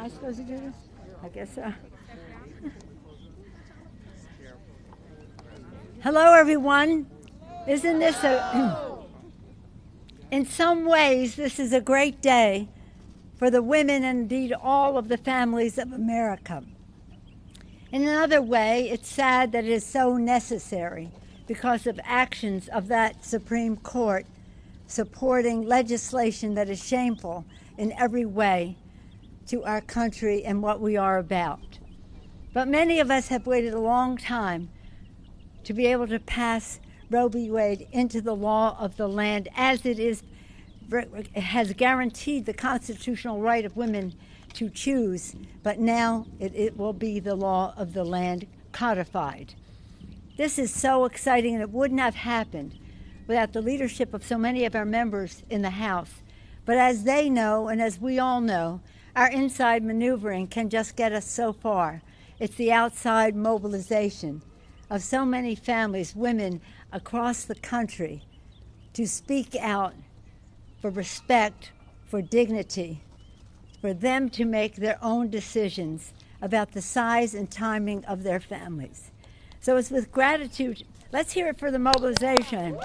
I supposed to do this? I guess so. Hello, everyone. Isn't this in some ways, this is a great day for the women and indeed all of the families of America. In another way, it's sad that it is so necessary because of actions of that Supreme Court supporting legislation that is shameful in every way to our country and what we are about. But many of us have waited a long time to be able to pass Roe v. Wade into the law of the land as it has guaranteed the constitutional right of women to choose, but now it will be the law of the land codified. This is so exciting, and it wouldn't have happened without the leadership of so many of our members in the House. But as they know, and as we all know, our inside maneuvering can just get us so far. It's the outside mobilization of so many families, women across the country, to speak out for respect, for dignity, for them to make their own decisions about the size and timing of their families. So it's with gratitude. Let's hear it for the mobilization.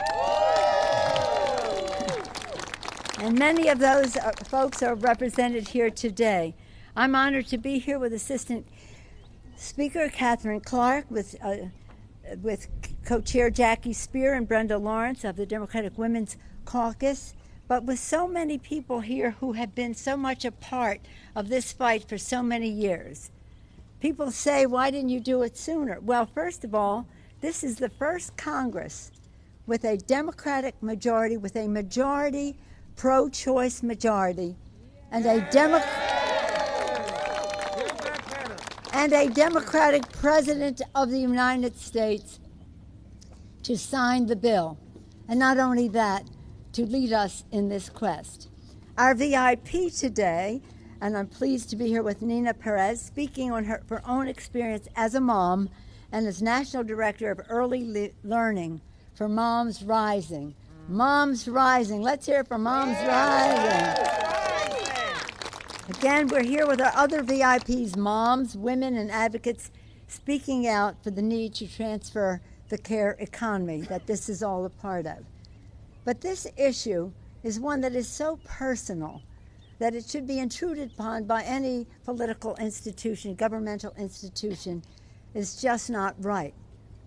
And many of those folks are represented here today. I'm honored to be here with Assistant Speaker Catherine Clark, with co-chair Jackie Spear and Brenda Lawrence of the Democratic Women's Caucus, but with so many people here who have been so much a part of this fight for so many years. People say, why didn't you do it sooner? Well, first of all, this is the first Congress with a Democratic majority, with a majority, pro-choice majority, and a Democratic president of the United States to sign the bill. And not only that, to lead us in this quest. Our VIP today, and I'm pleased to be here with Nina Perez, speaking on her own experience as a mom and as National Director of Early Learning for Moms Rising. Moms Rising. Let's hear it for Moms Rising. Again, we're here with our other VIPs, moms, women, and advocates, speaking out for the need to transfer the care economy that this is all a part of. But this issue is one that is so personal that it should be intruded upon by any political institution, governmental institution, is just not right.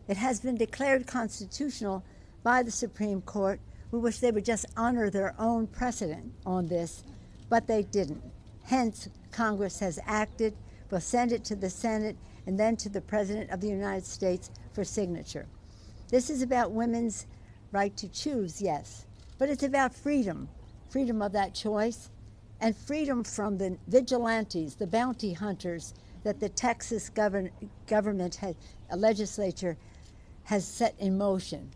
It has been declared constitutional by the Supreme Court. We wish they would just honor their own precedent on this, but they didn't. Hence, Congress has acted. We'll send it to the Senate and then to the President of the United States for signature. This is about women's right to choose, yes, but it's about freedom, freedom of that choice, and freedom from the vigilantes, the bounty hunters that the Texas government, legislature, has set in motion.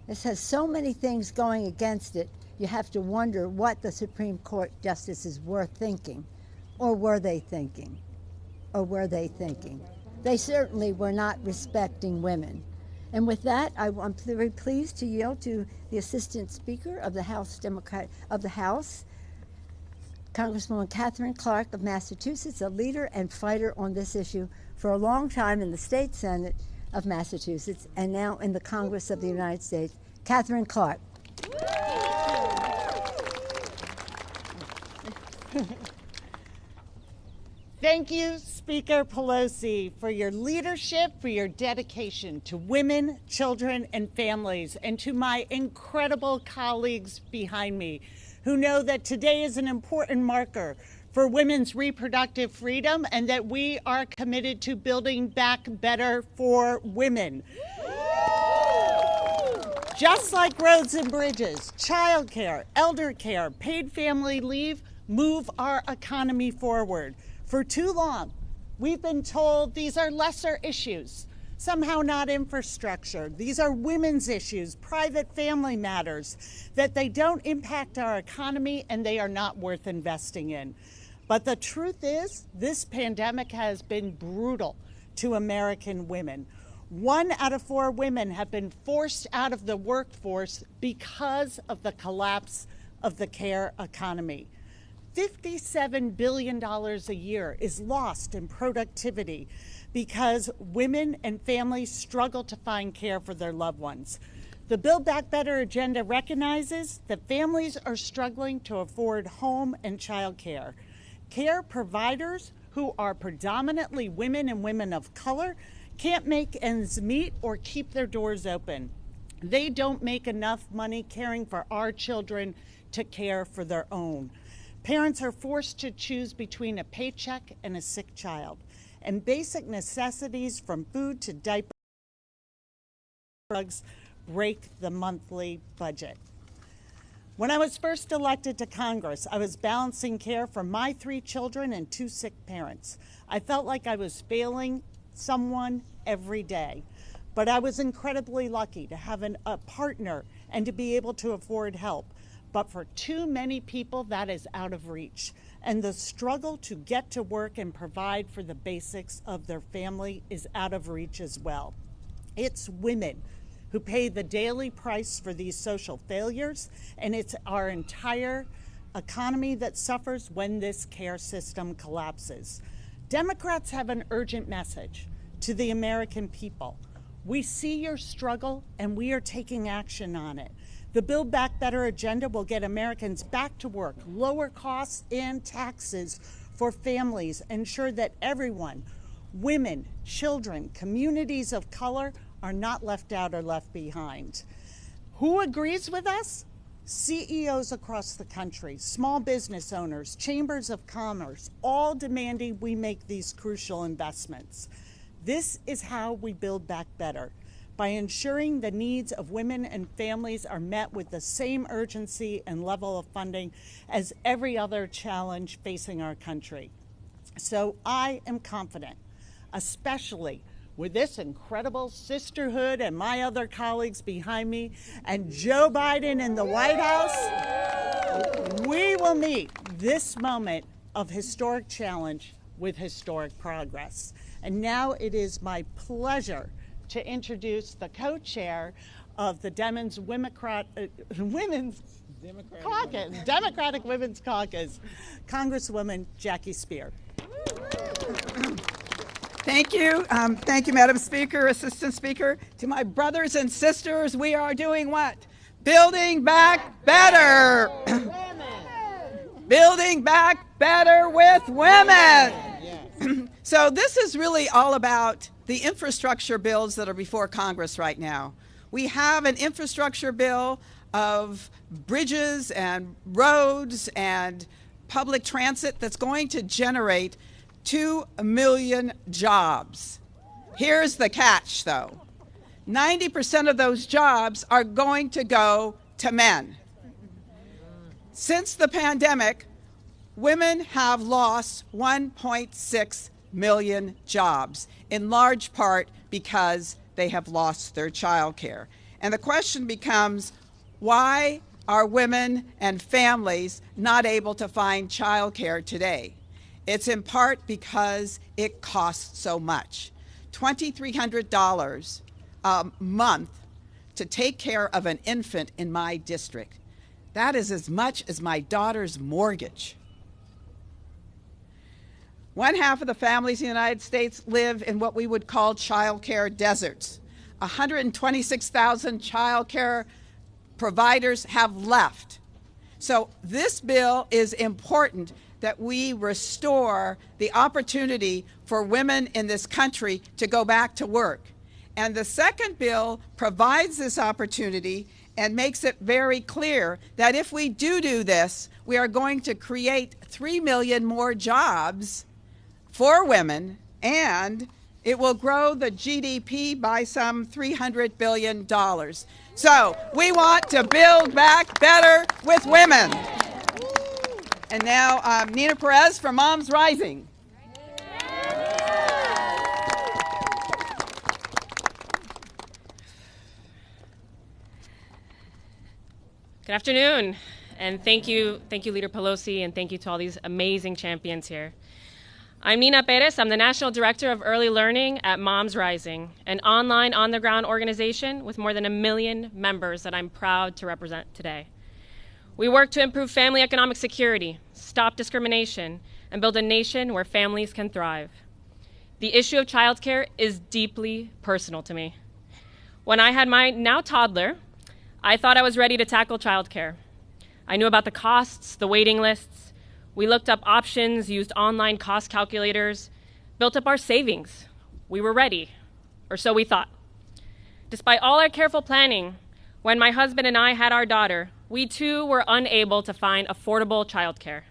This has so many things going against it, you have to wonder what the Supreme Court justices were thinking, or were they thinking, or were they thinking? They certainly were not respecting women. And with that, I'm very pleased to yield to the Assistant Speaker of the House Congresswoman Catherine Clark of Massachusetts, a leader and fighter on this issue for a long time in the State Senate of Massachusetts and now in the Congress of the United States. Catherine Clark. Thank you, Speaker Pelosi, for your leadership, for your dedication to women, children, and families, and to my incredible colleagues behind me who know that today is an important marker for women's reproductive freedom and that we are committed to building back better for women. Just like roads and bridges, childcare, elder care, paid family leave move our economy forward. For too long, we've been told these are lesser issues, somehow not infrastructure. These are women's issues, private family matters, that they don't impact our economy and they are not worth investing in. But the truth is, this pandemic has been brutal to American women. 1 out of 4 women have been forced out of the workforce because of the collapse of the care economy. $57 billion a year is lost in productivity because women and families struggle to find care for their loved ones. The Build Back Better agenda recognizes that families are struggling to afford home and child care. Care providers who are predominantly women and women of color can't make ends meet or keep their doors open. They don't make enough money caring for our children to care for their own. Parents are forced to choose between a paycheck and a sick child, and basic necessities from food to diapers drugs break the monthly budget. When I was first elected to Congress, I was balancing care for my 3 children and 2 sick parents. I felt like I was failing someone every day, but I was incredibly lucky to have a partner and to be able to afford help. But for too many people, that is out of reach. And the struggle to get to work and provide for the basics of their family is out of reach as well. It's women who pay the daily price for these social failures, and it's our entire economy that suffers when this care system collapses. Democrats have an urgent message to the American people. We see your struggle, and we are taking action on it. The Build Back Better agenda will get Americans back to work, lower costs and taxes for families, ensure that everyone, women, children, communities of color, are not left out or left behind. Who agrees with us? CEOs across the country, small business owners, chambers of commerce, all demanding we make these crucial investments. This is how we build back better, by ensuring the needs of women and families are met with the same urgency and level of funding as every other challenge facing our country. So I am confident, especially with this incredible sisterhood and my other colleagues behind me and Joe Biden in the White House, we will meet this moment of historic challenge with historic progress. And now it is my pleasure to introduce the co-chair of the Democratic Women's Caucus, Congresswoman Jackie Speer. Thank you. Thank you, Madam Speaker, Assistant Speaker. To my brothers and sisters, we are doing what? Building back better. Building back better with women. So this is really all about the infrastructure bills that are before Congress right now. We have an infrastructure bill of bridges and roads and public transit that's going to generate 2 million jobs. Here's the catch, though. 90% of those jobs are going to go to men. Since the pandemic, women have lost 1.6 million jobs, in large part because they have lost their child care. And the question becomes, why are women and families not able to find child care today? It's in part because it costs so much. $2,300 a month to take care of an infant in my district. That is as much as my daughter's mortgage. 1/2 of the families in the United States live in what we would call child care deserts. 126,000 child care providers have left. So this bill is important that we restore the opportunity for women in this country to go back to work. And the second bill provides this opportunity and makes it very clear that if we do this, we are going to create 3 million more jobs for women, and it will grow the GDP by some $300 billion. So we want to build back better with women. And now Nina Perez from Moms Rising. Good afternoon, and thank you Leader Pelosi, and thank you to all these amazing champions here. I'm Nina Perez. I'm the National Director of Early Learning at Moms Rising, an online, on-the-ground organization with more than 1 million members that I'm proud to represent today. We work to improve family economic security, stop discrimination, and build a nation where families can thrive. The issue of childcare is deeply personal to me. When I had my now toddler, I thought I was ready to tackle childcare. I knew about the costs, the waiting lists. We looked up options, used online cost calculators, built up our savings. We were ready, or so we thought. Despite all our careful planning, when my husband and I had our daughter, we too were unable to find affordable childcare.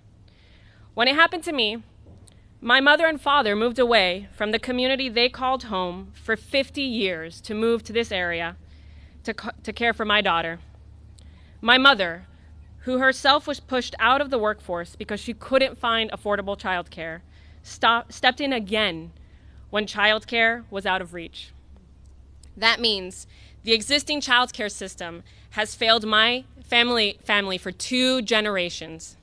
When it happened to me, my mother and father moved away from the community they called home for 50 years to move to this area to care for my daughter. My mother, who herself was pushed out of the workforce because she couldn't find affordable childcare, stepped in again when childcare was out of reach. That means the existing childcare system has failed my family for 2 generations.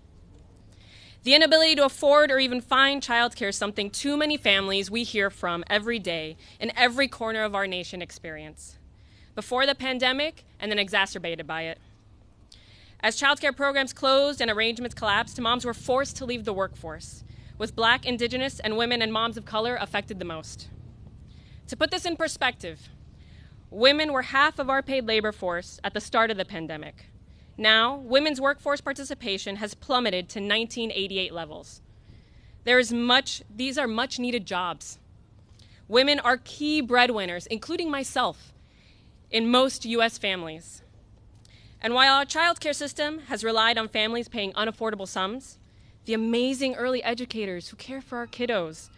The inability to afford or even find childcare is something too many families we hear from every day in every corner of our nation experience, before the pandemic and then exacerbated by it. As childcare programs closed and arrangements collapsed, moms were forced to leave the workforce, with Black, Indigenous, and women and moms of color affected the most. To put this in perspective, women were half of our paid labor force at the start of the pandemic. Now, women's workforce participation has plummeted to 1988 levels. These are much needed jobs. Women are key breadwinners, including myself, in most US families. And while our childcare system has relied on families paying unaffordable sums, the amazing early educators who care for our kiddos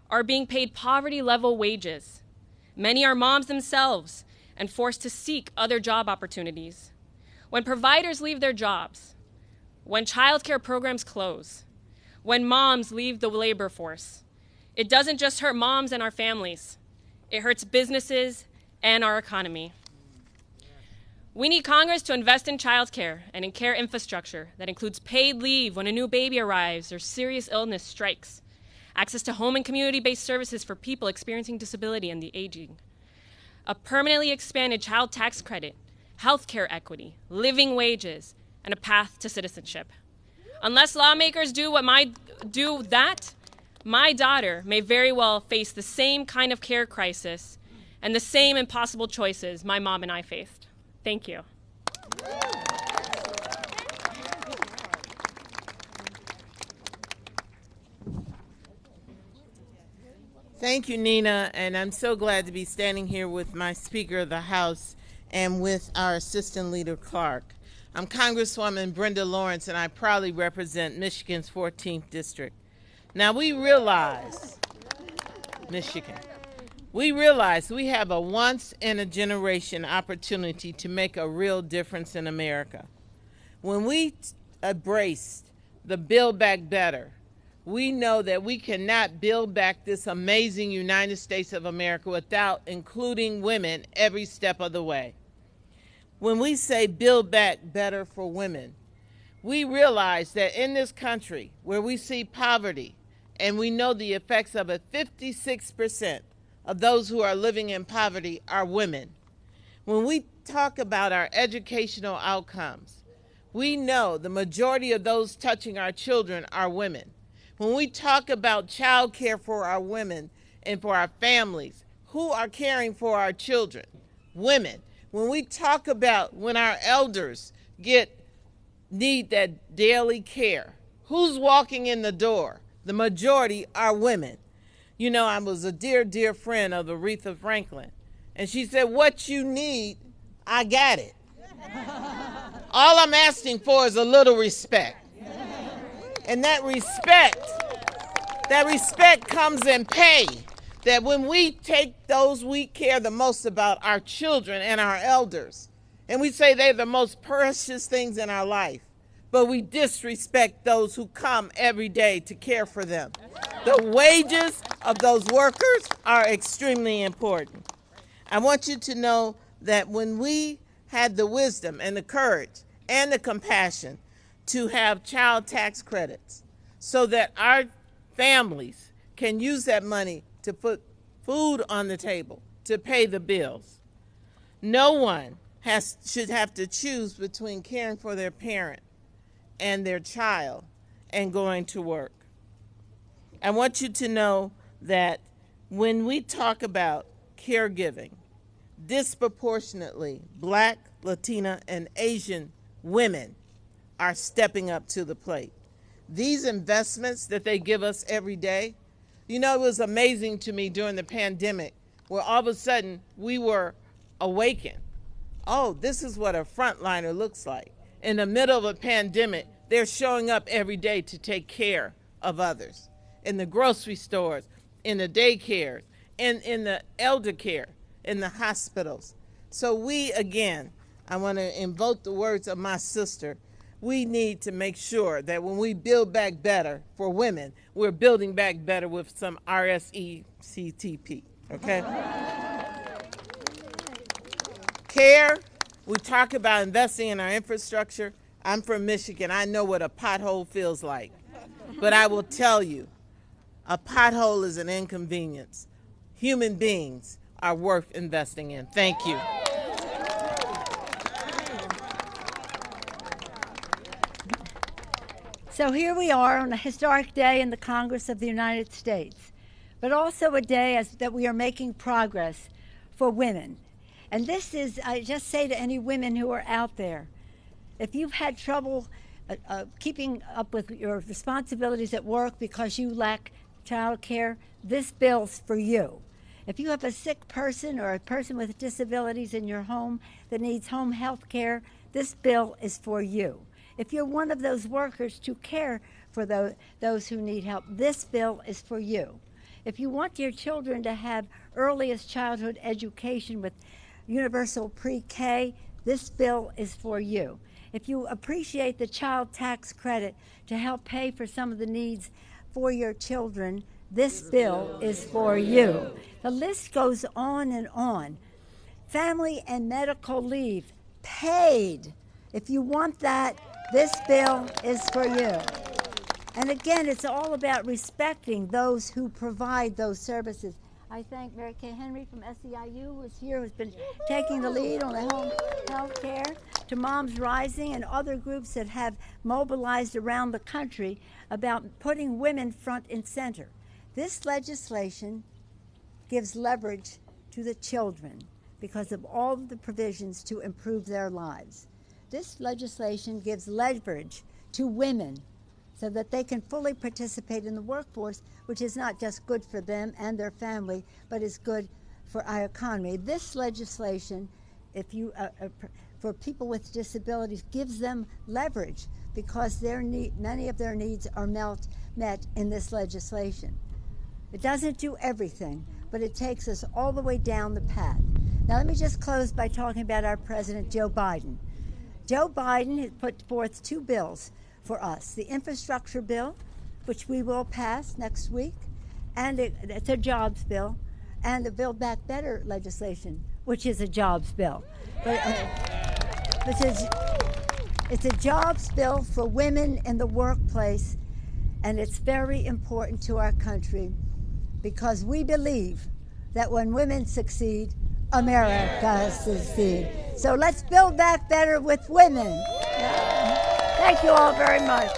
are being paid poverty-level wages. Many are moms themselves and forced to seek other job opportunities. When providers leave their jobs, when childcare programs close, when moms leave the labor force, it doesn't just hurt moms and our families. It hurts businesses and our economy. We need Congress to invest in childcare and in care infrastructure that includes paid leave when a new baby arrives or serious illness strikes, access to home and community-based services for people experiencing disability and the aging, a permanently expanded child tax credit, healthcare equity, living wages, and a path to citizenship. Unless lawmakers do that, my daughter may very well face the same kind of care crisis and the same impossible choices my mom and I faced. Thank you. Thank you, Nina, and I'm so glad to be standing here with my Speaker of the House and with our Assistant Leader Clark. I'm Congresswoman Brenda Lawrence, and I proudly represent Michigan's 14th District. Now, we realize we have a once-in-a-generation opportunity to make a real difference in America. When we embraced the Build Back Better, we know that we cannot build back this amazing United States of America without including women every step of the way. When we say build back better for women, we realize that in this country where we see poverty and we know the effects of it, 56% of those who are living in poverty are women. When we talk about our educational outcomes, we know the majority of those touching our children are women. When we talk about child care for our women and for our families, who are caring for our children? Women. When we talk about when our elders need that daily care, who's walking in the door? The majority are women. You know, I was a dear, dear friend of Aretha Franklin, and she said, "What you need, I got it." All I'm asking for is a little respect. And that respect comes in pay. That when we take those we care the most about, our children and our elders, and we say they're the most precious things in our life, but we disrespect those who come every day to care for them. The wages of those workers are extremely important. I want you to know that when we had the wisdom and the courage and the compassion to have child tax credits so that our families can use that money to put food on the table, to pay the bills. No one should have to choose between caring for their parent and their child and going to work. I want you to know that when we talk about caregiving, disproportionately Black, Latina, and Asian women are stepping up to the plate. These investments that they give us every day, you know, it was amazing to me during the pandemic where all of a sudden we were awakened. Oh, this is what a frontliner looks like. In the middle of a pandemic, they're showing up every day to take care of others. In the grocery stores, in the daycares, in the elder care, in the hospitals. So we, again, I want to invoke the words of my sister. We need to make sure that when we build back better for women, we're building back better with some RSECTP, okay? Care, we talk about investing in our infrastructure. I'm from Michigan. I know what a pothole feels like. But I will tell you, a pothole is an inconvenience. Human beings are worth investing in. Thank you. So here we are on a historic day in the Congress of the United States, but also a day that we are making progress for women. And this is, I just say to any women who are out there, if you've had trouble keeping up with your responsibilities at work because you lack child care, this bill's for you. If you have a sick person or a person with disabilities in your home that needs home health care, this bill is for you. If you're one of those workers to care for those who need help, this bill is for you. If you want your children to have earliest childhood education with universal pre-K, this bill is for you. If you appreciate the child tax credit to help pay for some of the needs for your children, this bill is for you. The list goes on and on. Family and medical leave, paid. If you want that, this bill is for you. And again, it's all about respecting those who provide those services. I thank Mary Kay Henry from SEIU, who is here, who's been taking the lead on the home health care, to Moms Rising and other groups that have mobilized around the country about putting women front and center. This legislation gives leverage to the children because of all of the provisions to improve their lives. This legislation gives leverage to women so that they can fully participate in the workforce, which is not just good for them and their family, but is good for our economy. This legislation, if you, for people with disabilities, gives them leverage because many of their needs are met in this legislation. It doesn't do everything, but it takes us all the way down the path. Now let me just close by talking about our President, Joe Biden. Joe Biden has put forth two bills for us. The infrastructure bill, which we will pass next week, and it's a jobs bill, and the Build Back Better legislation, which is a jobs bill. But, it's a jobs bill for women in the workplace, and it's very important to our country because we believe that when women succeed, America succeeds. So let's build back better with women. Yeah. Thank you all very much.